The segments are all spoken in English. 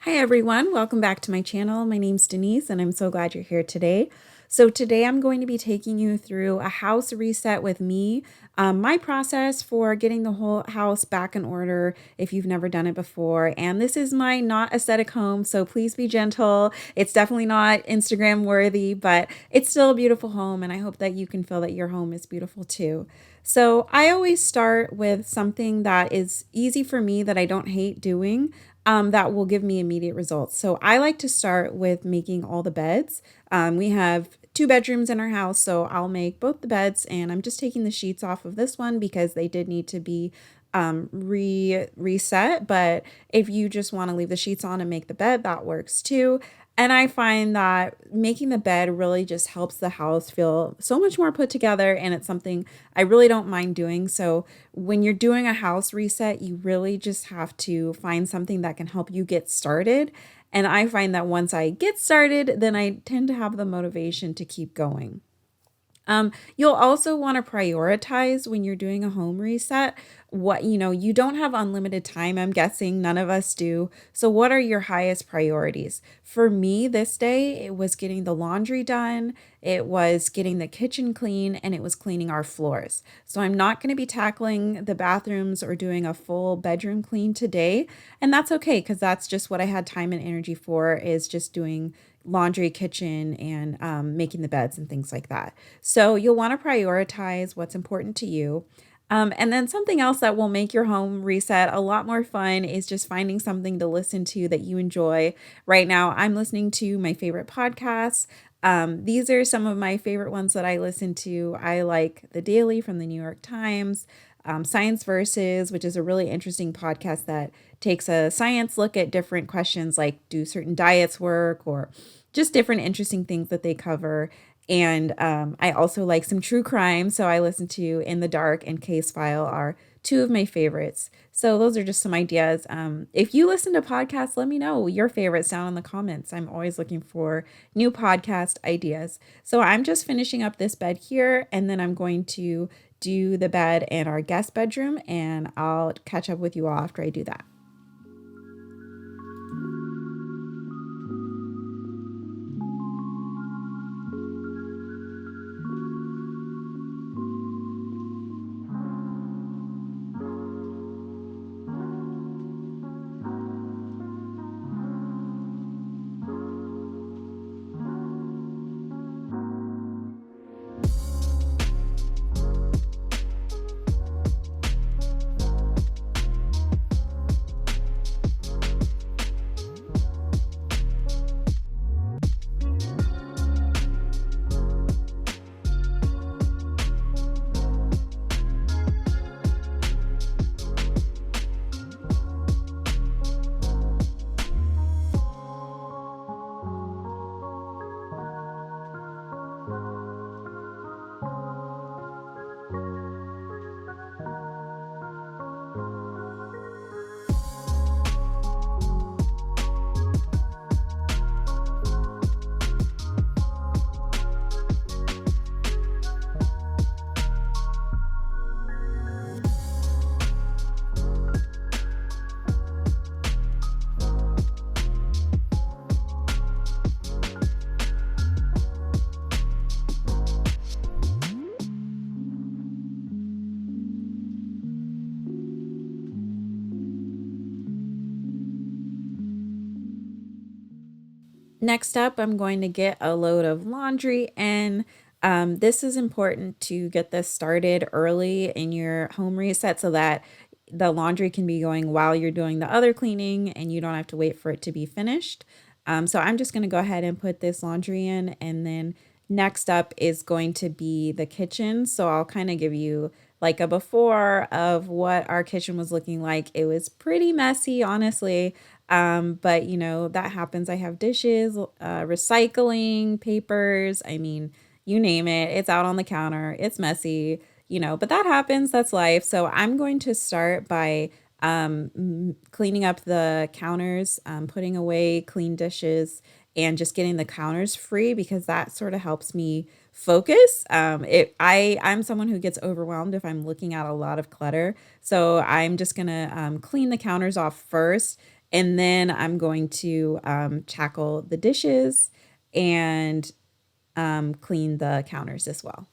Hi everyone, welcome back to my channel. My name's Denise and I'm so glad you're here today. So today I'm going to be taking you through a house reset with me, my process for getting the whole house back in order if you've never done it before. And this is my not aesthetic home, so please be gentle. It's definitely not Instagram worthy, but it's still a beautiful home and I hope that you can feel that your home is beautiful too. So I always start with something that is easy for me that I don't hate doing that will give me immediate results. So I like to start with making all the beds. We have two bedrooms in our house, so I'll make both the beds, and I'm just taking the sheets off of this one because they did need to be reset. But if you just want to leave the sheets on and make the bed, that works too. And I find that making the bed really just helps the house feel so much more put together, and it's something I really don't mind doing. So when you're doing a house reset, you really just have to find something that can help you get started. And I find that once I get started, then I tend to have the motivation to keep going. You'll also want to prioritize when you're doing a home reset. You don't have unlimited time. I'm guessing none of us do. So, what are your highest priorities? For me, this day, it was getting the laundry done, it was getting the kitchen clean, and it was cleaning our floors. So, I'm not going to be tackling the bathrooms or doing a full bedroom clean today. And that's okay because that's just what I had time and energy for, is just doing laundry, kitchen, and making the beds and things like that. So you'll want to prioritize what's important to you. And then something else that will make your home reset a lot more fun is just finding something to listen to that you enjoy. Right now, I'm listening to my favorite podcasts. These are some of my favorite ones that I listen to. I like The Daily from the New York Times, Science Versus, which is a really interesting podcast that takes a science look at different questions like, do certain diets work, or just different interesting things that they cover. And I also like some true crime. So I listen to In the Dark and Case File are two of my favorites. So those are just some ideas. If you listen to podcasts, let me know your favorites down in the comments. I'm always looking for new podcast ideas. So I'm just finishing up this bed here, and then I'm going to do the bed in our guest bedroom, and I'll catch up with you all after I do that. Next up, I'm going to get a load of laundry, and this is important to get this started early in your home reset so that the laundry can be going while you're doing the other cleaning and you don't have to wait for it to be finished. So I'm just going to go ahead and put this laundry in, and then next up is going to be the kitchen. So I'll kind of give you like a before of what our kitchen was looking like. It was pretty messy, honestly. But that happens. I have dishes, recycling, papers. I mean, you name it, it's out on the counter. It's messy, but that happens. That's life. So I'm going to start by cleaning up the counters, putting away clean dishes, and just getting the counters free because that sort of helps me focus. I'm someone who gets overwhelmed if I'm looking at a lot of clutter, so I'm just gonna clean the counters off first, And then I'm going to tackle the dishes and clean the counters as well.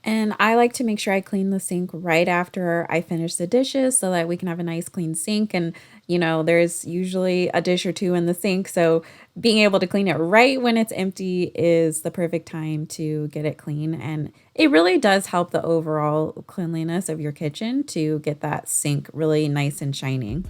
And I like to make sure I clean the sink right after I finish the dishes so that we can have a nice clean sink. And, there's usually a dish or two in the sink. So being able to clean it right when it's empty is the perfect time to get it clean. And it really does help the overall cleanliness of your kitchen to get that sink really nice and shining.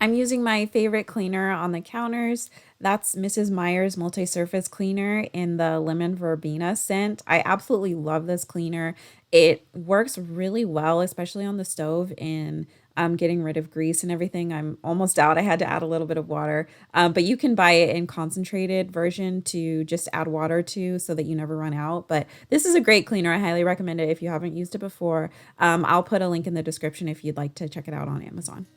I'm using my favorite cleaner on the counters. That's Mrs. Meyer's multi-surface cleaner in the lemon verbena scent. I absolutely love this cleaner. It works really well, especially on the stove in getting rid of grease and everything. I'm almost out. I had to add a little bit of water, but you can buy it in concentrated version to just add water to so that you never run out. But this is a great cleaner. I highly recommend it if you haven't used it before. I'll put a link in the description if you'd like to check it out on Amazon.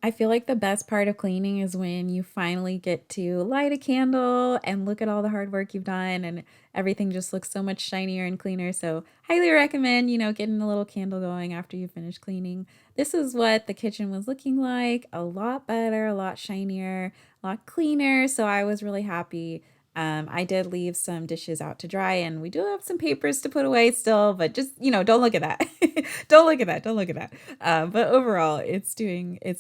I feel like the best part of cleaning is when you finally get to light a candle and look at all the hard work you've done and everything just looks so much shinier and cleaner. So, highly recommend, getting a little candle going after you finish cleaning. This is what the kitchen was looking like, a lot better, a lot shinier, a lot cleaner. So, I was really happy. I did leave some dishes out to dry, and we do have some papers to put away still, but just, don't look at that. Don't look at that. Don't look at that. But overall, it's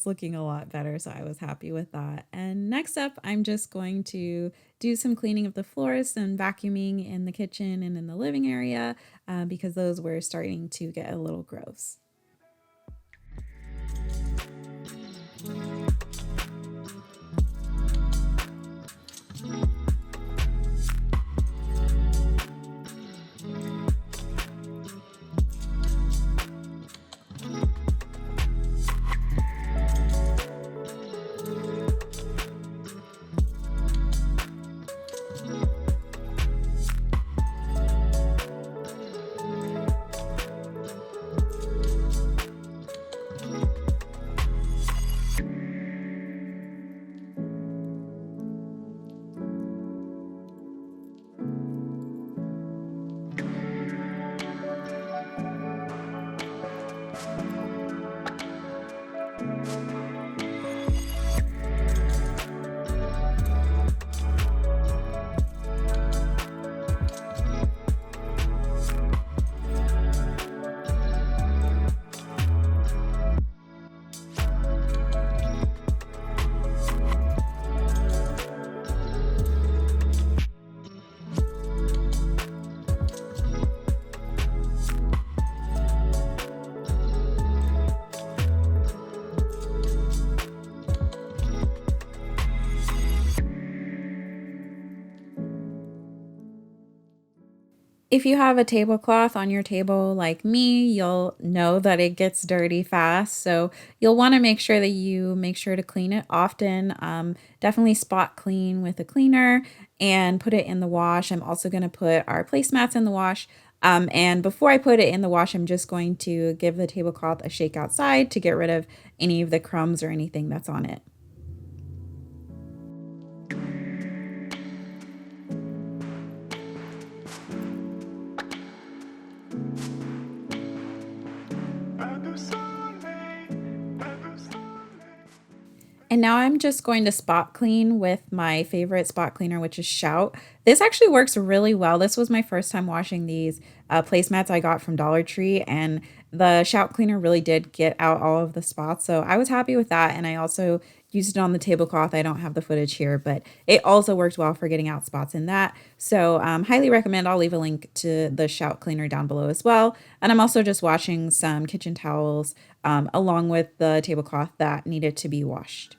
looking a lot better. So I was happy with that. And next up, I'm just going to do some cleaning of the floors and vacuuming in the kitchen and in the living area because those were starting to get a little gross. If you have a tablecloth on your table like me, you'll know that it gets dirty fast. So you'll want to make sure that you make sure to clean it often. Definitely spot clean with a cleaner and put it in the wash. I'm also going to put our placemats in the wash. And before I put it in the wash, I'm just going to give the tablecloth a shake outside to get rid of any of the crumbs or anything that's on it. And now I'm just going to spot clean with my favorite spot cleaner, which is Shout. This actually works really well. This was my first time washing these placemats I got from Dollar Tree, and the Shout cleaner really did get out all of the spots. So I was happy with that. And I also used it on the tablecloth. I don't have the footage here, but it also worked well for getting out spots in that. So highly recommend. I'll leave a link to the Shout cleaner down below as well. And I'm also just washing some kitchen towels along with the tablecloth that needed to be washed.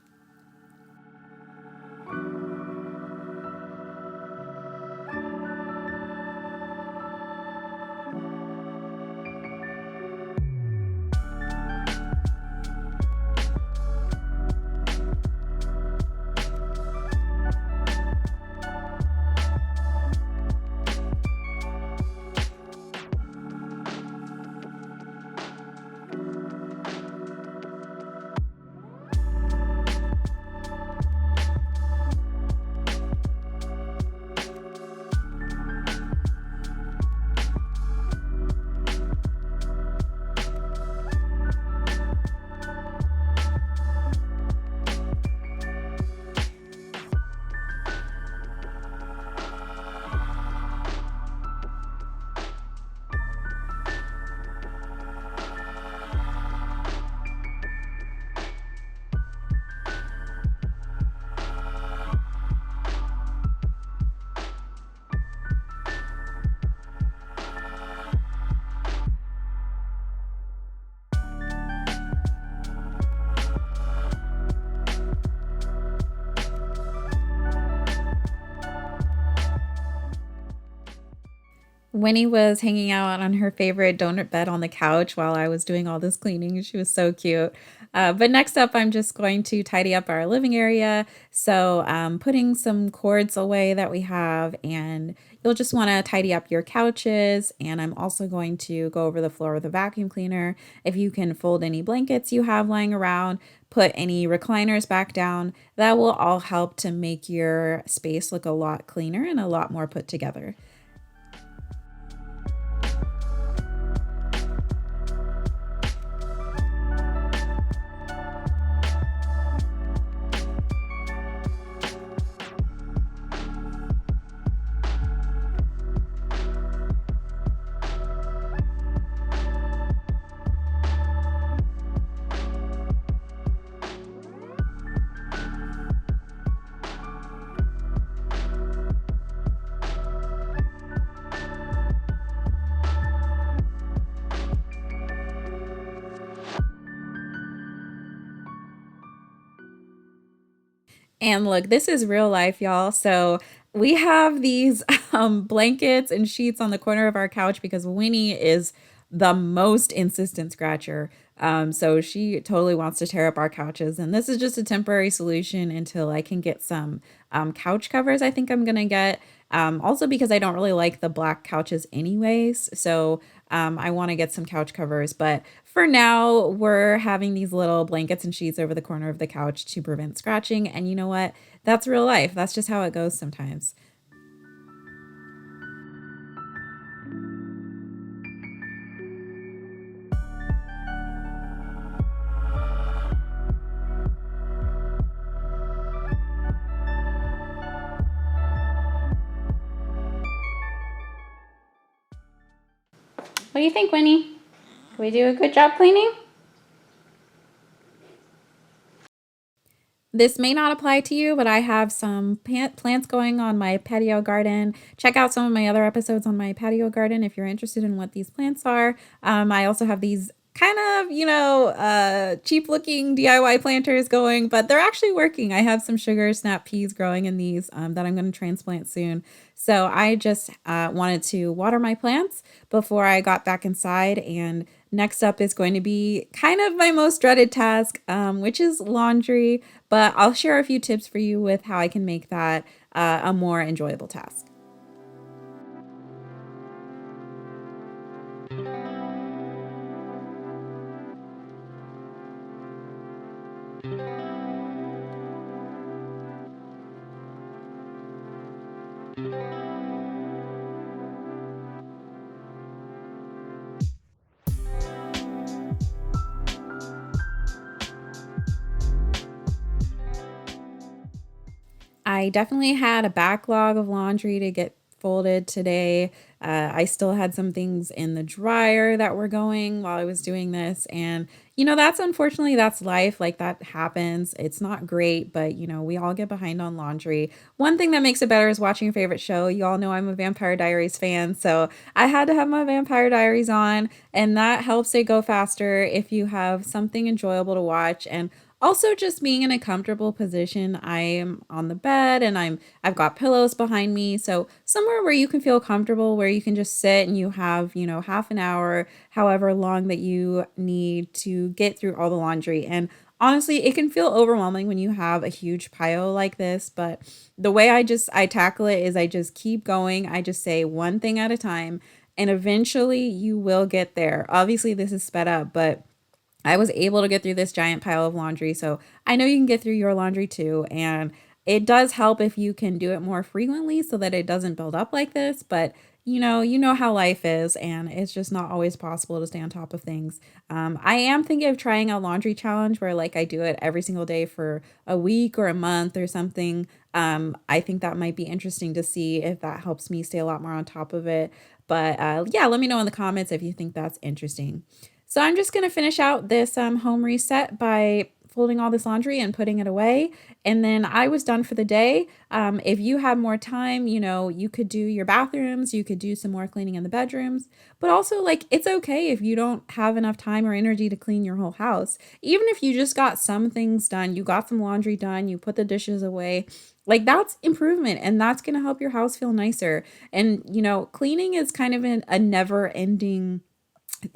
Winnie was hanging out on her favorite donut bed on the couch while I was doing all this cleaning. She was so cute. But next up, I'm just going to tidy up our living area. So, putting some cords away that we have, and you'll just want to tidy up your couches. And I'm also going to go over the floor with a vacuum cleaner. If you can fold any blankets you have lying around, put any recliners back down, that will all help to make your space look a lot cleaner and a lot more put together. And look, this is real life, y'all. So we have these blankets and sheets on the corner of our couch because Winnie is the most insistent scratcher. So she totally wants to tear up our couches. And this is just a temporary solution until I can get some couch covers, I think I'm going to get. Also, because I don't really like the black couches, anyways. So I want to get some couch covers. But for now, we're having these little blankets and sheets over the corner of the couch to prevent scratching. And you know what? That's real life. That's just how it goes sometimes. What do you think, Winnie? Did we do a good job cleaning? This may not apply to you, but I have some plants going on my patio garden. Check out some of my other episodes on my patio garden if you're interested in what these plants are. I also have these kind of, cheap looking DIY planters going, but they're actually working. I have some sugar snap peas growing in these that I'm going to transplant soon. So I just wanted to water my plants before I got back inside. And next up is going to be kind of my most dreaded task, which is laundry. But I'll share a few tips for you with how I can make that a more enjoyable task. I definitely had a backlog of laundry to get folded today. I still had some things in the dryer that were going while I was doing this. And, that's unfortunately, that's life. Like that happens. It's not great, but, we all get behind on laundry. One thing that makes it better is watching your favorite show. You all know I'm a Vampire Diaries fan. So I had to have my Vampire Diaries on, and that helps it go faster if you have something enjoyable to watch. And also just being in a comfortable position. I am on the bed and I've got pillows behind me. So somewhere where you can feel comfortable, where you can just sit and you have, half an hour, however long that you need to get through all the laundry. And honestly, it can feel overwhelming when you have a huge pile like this, but the way I tackle it is I just keep going. I just say one thing at a time, and eventually you will get there. Obviously, this is sped up, but I was able to get through this giant pile of laundry. So I know you can get through your laundry too. And it does help if you can do it more frequently so that it doesn't build up like this. But you know how life is, and it's just not always possible to stay on top of things. I am thinking of trying a laundry challenge where like I do it every single day for a week or a month or something. I think that might be interesting to see if that helps me stay a lot more on top of it. But yeah, let me know in the comments if you think that's interesting. So I'm just going to finish out this home reset by folding all this laundry and putting it away. And then I was done for the day. If you have more time, you could do your bathrooms, you could do some more cleaning in the bedrooms. But also, like, it's okay if you don't have enough time or energy to clean your whole house. Even if you just got some things done, you got some laundry done, you put the dishes away. Like that's improvement, and that's going to help your house feel nicer. And cleaning is kind of a never ending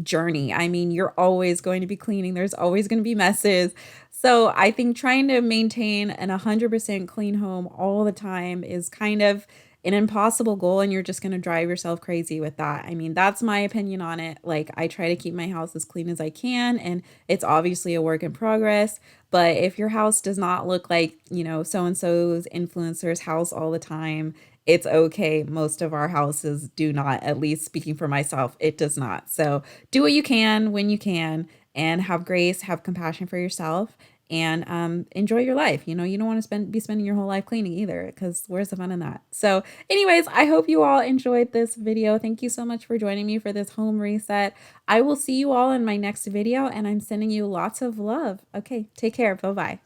journey. I mean, you're always going to be cleaning, there's always going to be messes. So I think trying to maintain an 100% clean home all the time is kind of an impossible goal, and you're just going to drive yourself crazy with that. I mean, that's my opinion on it. Like, I try to keep my house as clean as I can, and it's obviously a work in progress. But if your house does not look like, so and so's influencer's house all the time, it's okay. Most of our houses do not, at least speaking for myself, it does not. So do what you can when you can, and have grace, have compassion for yourself, and enjoy your life. You don't want to be spending your whole life cleaning either, because where's the fun in that? So, anyways, I hope you all enjoyed this video. Thank you so much for joining me for this home reset. I will see you all in my next video, and I'm sending you lots of love. Okay, take care. Bye bye.